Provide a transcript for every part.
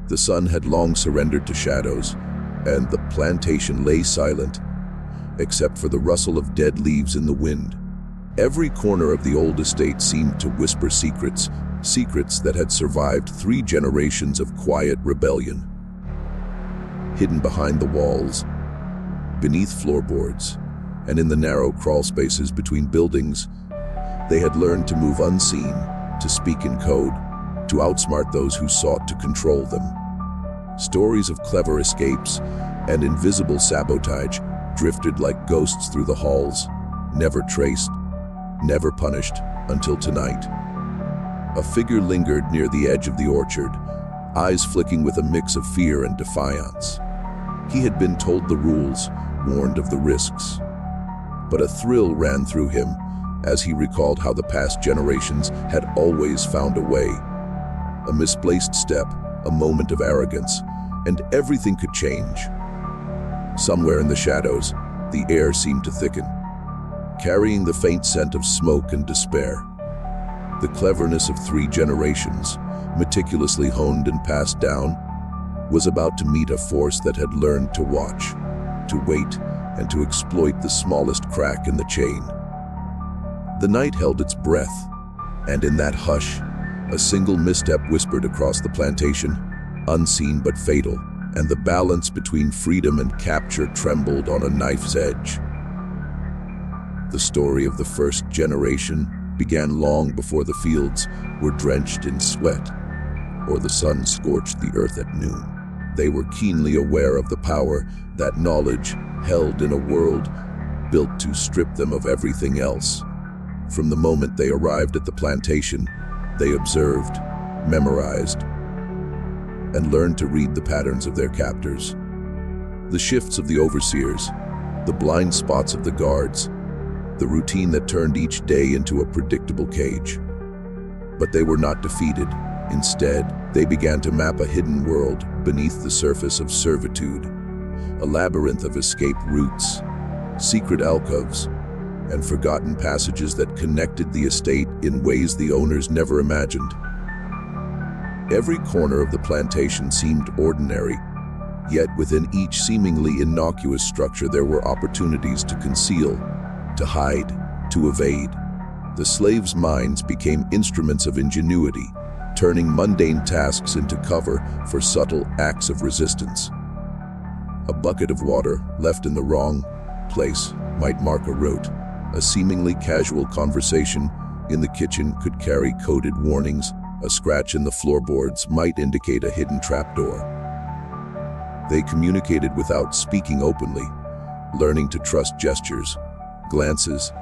The sun had long surrendered to shadows, and the plantation lay silent, except for the rustle of dead leaves in the wind. Every corner of the old estate seemed to whisper secrets, secrets that had survived 3 generations of quiet rebellion. Hidden behind the walls, beneath floorboards, and in the narrow crawl spaces between buildings, they had learned to move unseen, to speak in code, to outsmart those who sought to control them. Stories of clever escapes and invisible sabotage drifted like ghosts through the halls, never traced, never punished, until tonight. A figure lingered near the edge of the orchard, eyes flicking with a mix of fear and defiance. He had been told the rules, warned of the risks. But a thrill ran through him as he recalled how the past generations had always found a way. A misplaced step, a moment of arrogance, and everything could change. Somewhere in the shadows, the air seemed to thicken, carrying the faint scent of smoke and despair. The cleverness of 3 generations, meticulously honed and passed down, was about to meet a force that had learned to watch, to wait, and to exploit the smallest crack in the chain. The night held its breath, and in that hush, a single misstep whispered across the plantation, unseen but fatal, and the balance between freedom and capture trembled on a knife's edge. The story of the first generation began long before the fields were drenched in sweat, or the sun scorched the earth at noon. They were keenly aware of the power that knowledge held in a world built to strip them of everything else. From the moment they arrived at the plantation, they observed, memorized, and learned to read the patterns of their captors. The shifts of the overseers, the blind spots of the guards, the routine that turned each day into a predictable cage. But they were not defeated. Instead, they began to map a hidden world beneath the surface of servitude, a labyrinth of escape routes, secret alcoves, and forgotten passages that connected the estate in ways the owners never imagined. Every corner of the plantation seemed ordinary, yet within each seemingly innocuous structure there were opportunities to conceal, to hide, to evade. The slaves' minds became instruments of ingenuity, turning mundane tasks into cover for subtle acts of resistance. A bucket of water left in the wrong place might mark a route. A seemingly casual conversation in the kitchen could carry coded warnings. A scratch in the floorboards might indicate a hidden trapdoor. They communicated without speaking openly, learning to trust gestures, glances,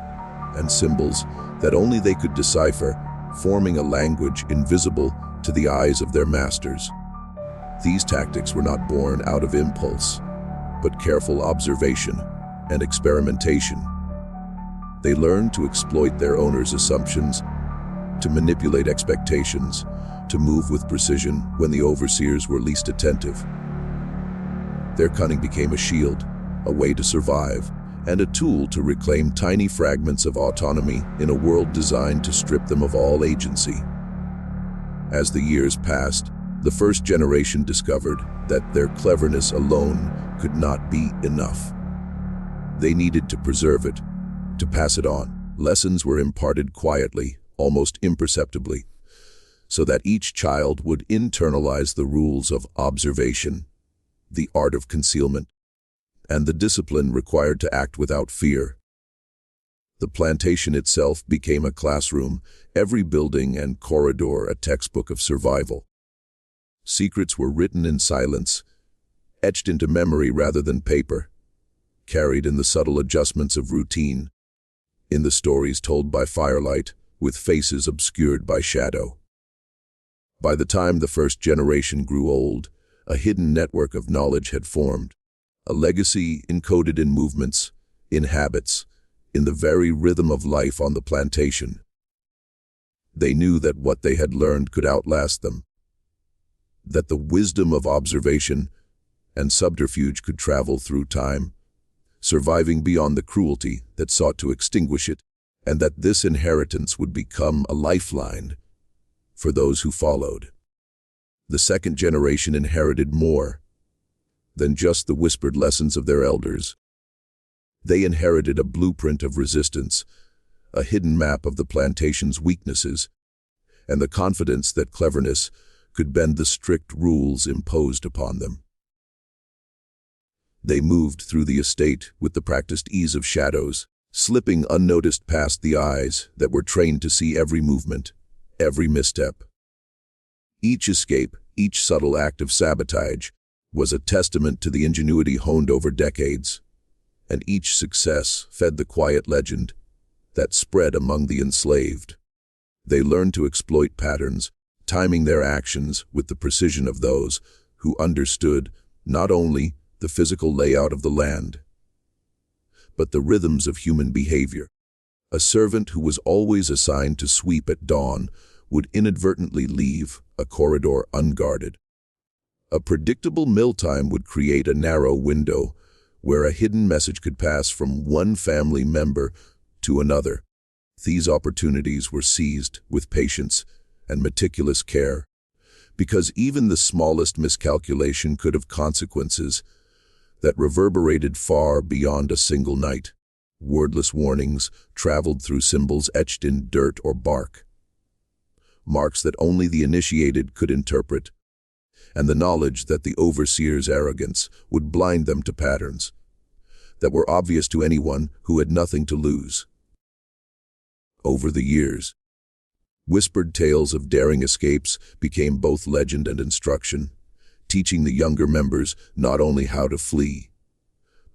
and symbols that only they could decipher, forming a language invisible to the eyes of their masters. These tactics were not born out of impulse, but careful observation and experimentation. They learned to exploit their owners' assumptions, to manipulate expectations, to move with precision when the overseers were least attentive. Their cunning became a shield, a way to survive, and a tool to reclaim tiny fragments of autonomy in a world designed to strip them of all agency. As the years passed, the first generation discovered that their cleverness alone could not be enough. They needed to preserve it, to pass it on. Lessons were imparted quietly, almost imperceptibly, so that each child would internalize the rules of observation, the art of concealment, and the discipline required to act without fear. The plantation itself became a classroom, every building and corridor a textbook of survival. Secrets were written in silence, etched into memory rather than paper, carried in the subtle adjustments of routine, in the stories told by firelight, with faces obscured by shadow. By the time the first generation grew old, a hidden network of knowledge had formed, a legacy encoded in movements, in habits, in the very rhythm of life on the plantation. They knew that what they had learned could outlast them, that the wisdom of observation and subterfuge could travel through time, surviving beyond the cruelty that sought to extinguish it, and that this inheritance would become a lifeline for those who followed. The second generation inherited more than just the whispered lessons of their elders. They inherited a blueprint of resistance, a hidden map of the plantation's weaknesses, and the confidence that cleverness could bend the strict rules imposed upon them. They moved through the estate with the practiced ease of shadows, slipping unnoticed past the eyes that were trained to see every movement, every misstep. Each escape, each subtle act of sabotage, was a testament to the ingenuity honed over decades, and each success fed the quiet legend that spread among the enslaved. They learned to exploit patterns, timing their actions with the precision of those who understood not only the physical layout of the land, but the rhythms of human behavior. A servant who was always assigned to sweep at dawn would inadvertently leave a corridor unguarded. A predictable meal time would create a narrow window where a hidden message could pass from one family member to another. These opportunities were seized with patience and meticulous care, because even the smallest miscalculation could have consequences that reverberated far beyond a single night. Wordless warnings traveled through symbols etched in dirt or bark, marks that only the initiated could interpret, and the knowledge that the overseer's arrogance would blind them to patterns that were obvious to anyone who had nothing to lose. Over the years, whispered tales of daring escapes became both legend and instruction, teaching the younger members not only how to flee,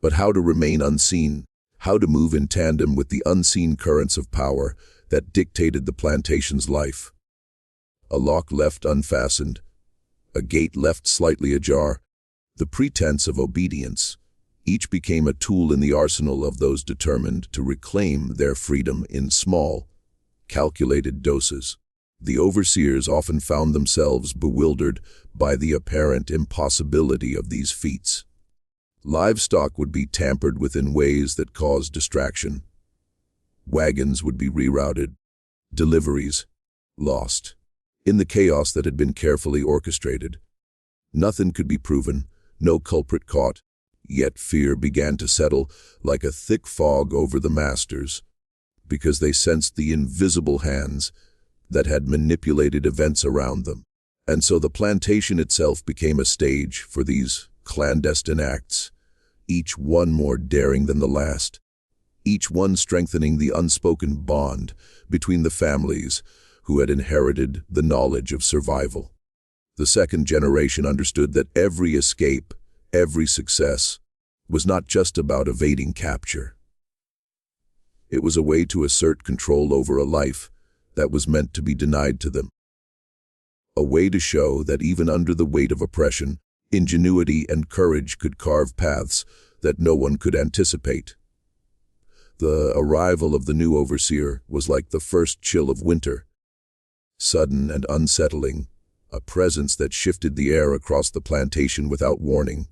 but how to remain unseen, how to move in tandem with the unseen currents of power that dictated the plantation's life. A lock left unfastened, a gate left slightly ajar, the pretense of obedience, each became a tool in the arsenal of those determined to reclaim their freedom in small, calculated doses. The overseers often found themselves bewildered by the apparent impossibility of these feats. Livestock would be tampered with in ways that caused distraction. Wagons would be rerouted, deliveries lost. In the chaos that had been carefully orchestrated, nothing could be proven, no culprit caught, yet fear began to settle like a thick fog over the masters, because they sensed the invisible hands that had manipulated events around them. And so the plantation itself became a stage for these clandestine acts, each one more daring than the last, each one strengthening the unspoken bond between the families who had inherited the knowledge of survival. The second generation understood that every escape, every success, was not just about evading capture. It was a way to assert control over a life that was meant to be denied to them. A way to show that even under the weight of oppression, ingenuity and courage could carve paths that no one could anticipate. The arrival of the new overseer was like the first chill of winter, sudden and unsettling, a presence that shifted the air across the plantation without warning.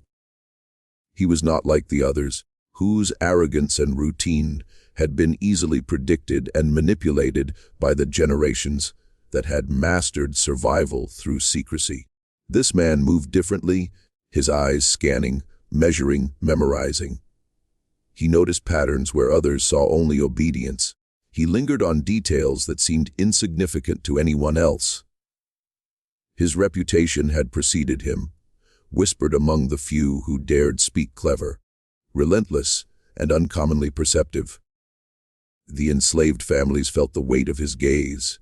He was not like the others, whose arrogance and routine had been easily predicted and manipulated by the generations that had mastered survival through secrecy. This man moved differently, his eyes scanning, measuring, memorizing. He noticed patterns where others saw only obedience. He lingered on details that seemed insignificant to anyone else. His reputation had preceded him, whispered among the few who dared speak clever, relentless, and uncommonly perceptive. The enslaved families felt the weight of his gaze.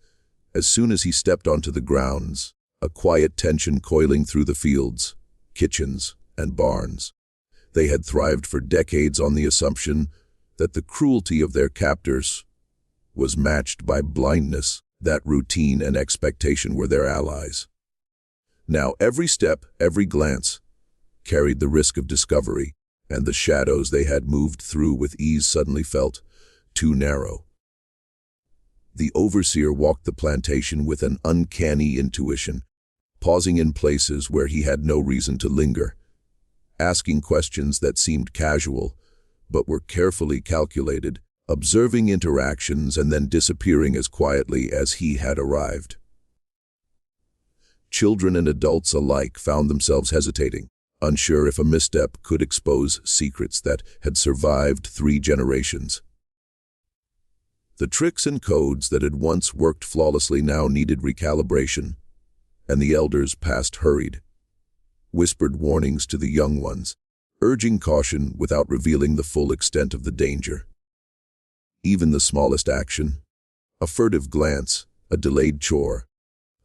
As soon as he stepped onto the grounds, a quiet tension coiling through the fields, kitchens, and barns. They had thrived for decades on the assumption that the cruelty of their captors was matched by blindness, that routine and expectation were their allies. Now every step, every glance, carried the risk of discovery, and the shadows they had moved through with ease suddenly felt too narrow. The overseer walked the plantation with an uncanny intuition, pausing in places where he had no reason to linger, asking questions that seemed casual, but were carefully calculated, observing interactions and then disappearing as quietly as he had arrived. Children and adults alike found themselves hesitating, unsure if a misstep could expose secrets that had survived 3 generations. The tricks and codes that had once worked flawlessly now needed recalibration, and the elders passed hurried, whispered warnings to the young ones, urging caution without revealing the full extent of the danger. Even the smallest action, a furtive glance, a delayed chore,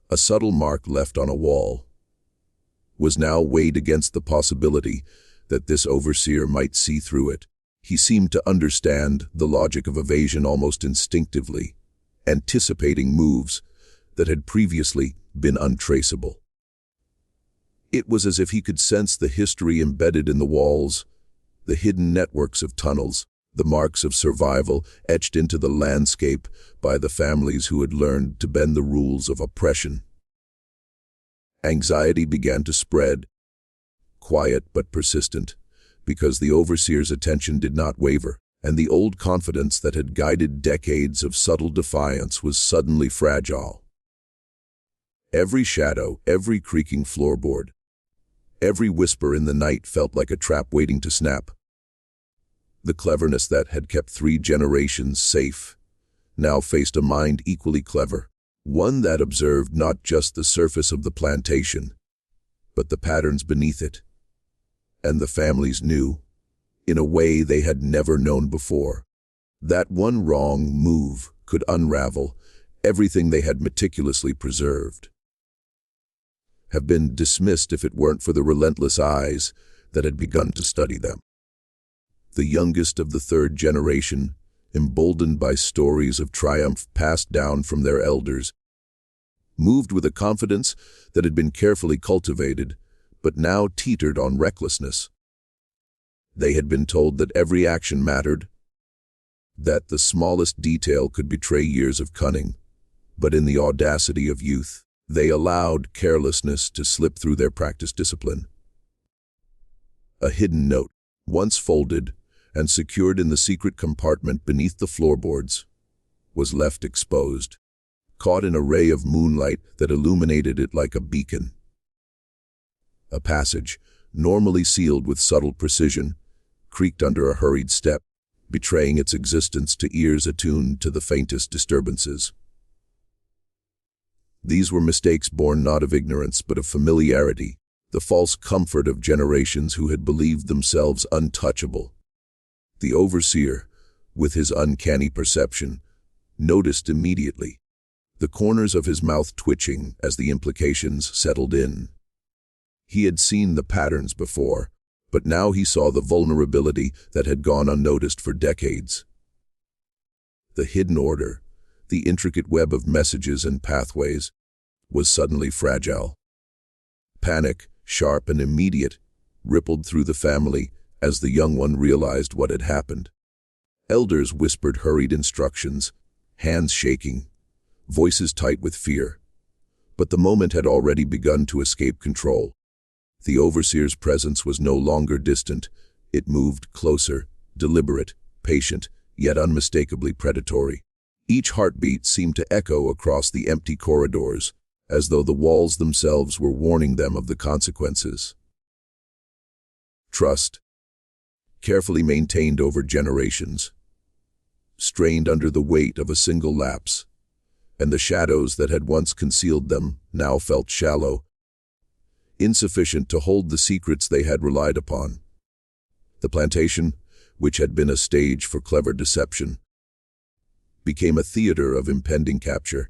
a subtle mark left on a wall, was now weighed against the possibility that this overseer might see through it. He seemed to understand the logic of evasion almost instinctively, anticipating moves that had previously been untraceable. It was as if he could sense the history embedded in the walls, the hidden networks of tunnels, the marks of survival etched into the landscape by the families who had learned to bend the rules of oppression. Anxiety began to spread, quiet but persistent, because the overseer's attention did not waver, and the old confidence that had guided decades of subtle defiance was suddenly fragile. Every shadow, every creaking floorboard, every whisper in the night felt like a trap waiting to snap. The cleverness that had kept 3 generations safe now faced a mind equally clever, one that observed not just the surface of the plantation, but the patterns beneath it. And the families knew, in a way they had never known before, that one wrong move could unravel everything they had meticulously preserved. Have been dismissed if it weren't for the relentless eyes that had begun to study them. The youngest of the 3rd generation, emboldened by stories of triumph passed down from their elders, moved with a confidence that had been carefully cultivated, but now teetered on recklessness. They had been told that every action mattered, that the smallest detail could betray years of cunning, but in the audacity of youth, they allowed carelessness to slip through their practiced discipline. A hidden note, once folded and secured in the secret compartment beneath the floorboards, was left exposed, caught in a ray of moonlight that illuminated it like a beacon. A passage, normally sealed with subtle precision, creaked under a hurried step, betraying its existence to ears attuned to the faintest disturbances. These were mistakes born not of ignorance but of familiarity, the false comfort of generations who had believed themselves untouchable. The overseer, with his uncanny perception, noticed immediately, the corners of his mouth twitching as the implications settled in. He had seen the patterns before, but now he saw the vulnerability that had gone unnoticed for decades. The hidden order, the intricate web of messages and pathways, was suddenly fragile. Panic, sharp and immediate, rippled through the family as the young one realized what had happened. Elders whispered hurried instructions, hands shaking, voices tight with fear. But the moment had already begun to escape control. The overseer's presence was no longer distant. It moved closer, deliberate, patient, yet unmistakably predatory. Each heartbeat seemed to echo across the empty corridors, as though the walls themselves were warning them of the consequences. Trust, carefully maintained over generations, strained under the weight of a single lapse, and the shadows that had once concealed them now felt shallow, insufficient to hold the secrets they had relied upon. The plantation, which had been a stage for clever deception, became a theater of impending capture,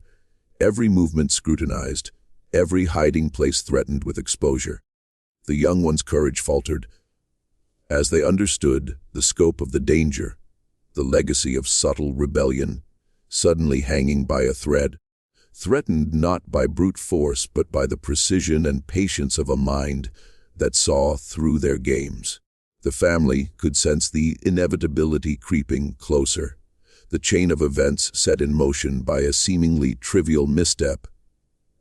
every movement scrutinized, every hiding place threatened with exposure. The young one's courage faltered, as they understood the scope of the danger, the legacy of subtle rebellion, suddenly hanging by a thread, threatened not by brute force but by the precision and patience of a mind that saw through their games. The family could sense the inevitability creeping closer, the chain of events set in motion by a seemingly trivial misstep,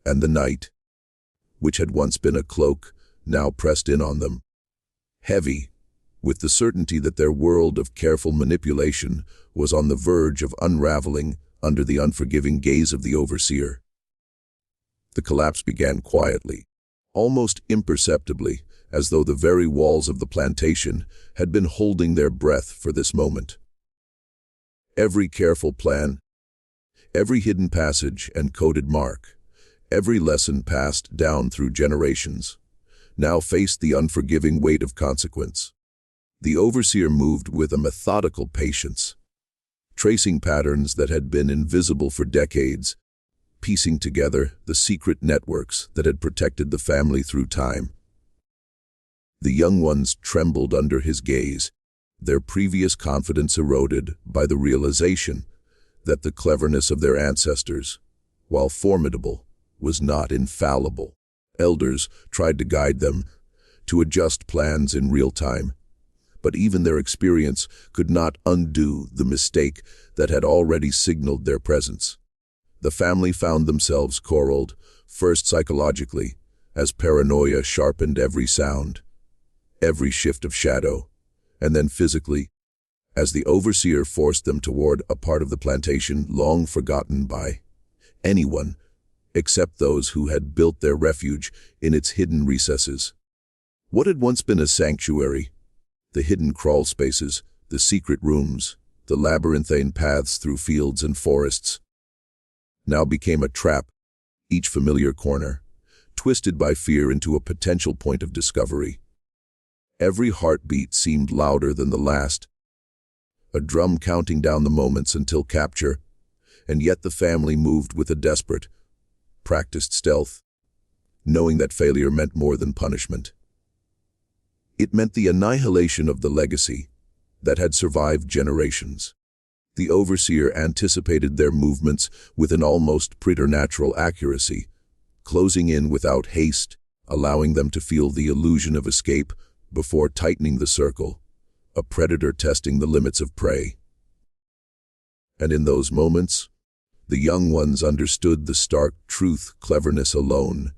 and the night, which had once been a cloak, now pressed in on them, heavy, with the certainty that their world of careful manipulation was on the verge of unraveling under the unforgiving gaze of the overseer. The collapse began quietly, almost imperceptibly, as though the very walls of the plantation had been holding their breath for this moment. Every careful plan, every hidden passage and coded mark, every lesson passed down through generations, now faced the unforgiving weight of consequence. The overseer moved with a methodical patience, tracing patterns that had been invisible for decades, piecing together the secret networks that had protected the family through time. The young ones trembled under his gaze, their previous confidence eroded by the realization that the cleverness of their ancestors, while formidable, was not infallible. Elders tried to guide them, to adjust plans in real time, but even their experience could not undo the mistake that had already signaled their presence. The family found themselves corralled, first psychologically, as paranoia sharpened every sound, every shift of shadow, and then physically, as the overseer forced them toward a part of the plantation long forgotten by anyone except those who had built their refuge in its hidden recesses. What had once been a sanctuary, the hidden crawl spaces, the secret rooms, the labyrinthine paths through fields and forests, now became a trap, each familiar corner, twisted by fear into a potential point of discovery. Every heartbeat seemed louder than the last, a drum counting down the moments until capture, and yet the family moved with a desperate, practiced stealth, knowing that failure meant more than punishment. It meant the annihilation of the legacy that had survived generations. The overseer anticipated their movements with an almost preternatural accuracy, closing in without haste, allowing them to feel the illusion of escape before tightening the circle, a predator testing the limits of prey. And in those moments, the young ones understood the stark truth: cleverness alone,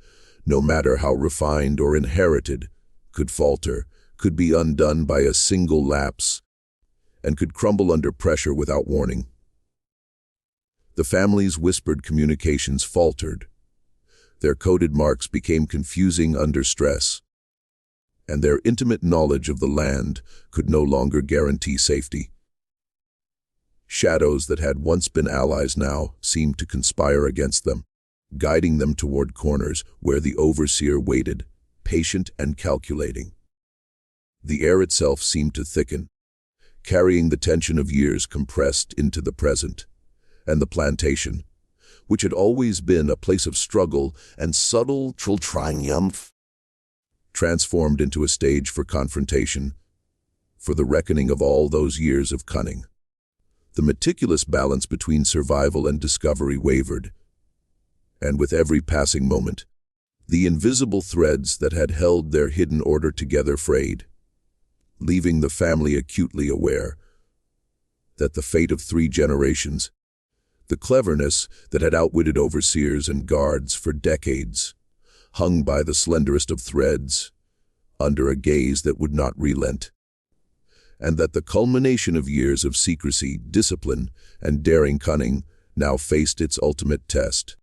no matter how refined or inherited, could falter, could be undone by a single lapse, and could crumble under pressure without warning. The family's whispered communications faltered. Their coded marks became confusing under stress, and their intimate knowledge of the land could no longer guarantee safety. Shadows that had once been allies now seemed to conspire against them, guiding them toward corners where the overseer waited, patient and calculating. The air itself seemed to thicken, carrying the tension of years compressed into the present, and the plantation, which had always been a place of struggle and subtle triumph, transformed into a stage for confrontation, for the reckoning of all those years of cunning. The meticulous balance between survival and discovery wavered, and with every passing moment, the invisible threads that had held their hidden order together frayed, leaving the family acutely aware that the fate of 3 generations, the cleverness that had outwitted overseers and guards for decades, hung by the slenderest of threads, under a gaze that would not relent, and that the culmination of years of secrecy, discipline, and daring cunning now faced its ultimate test.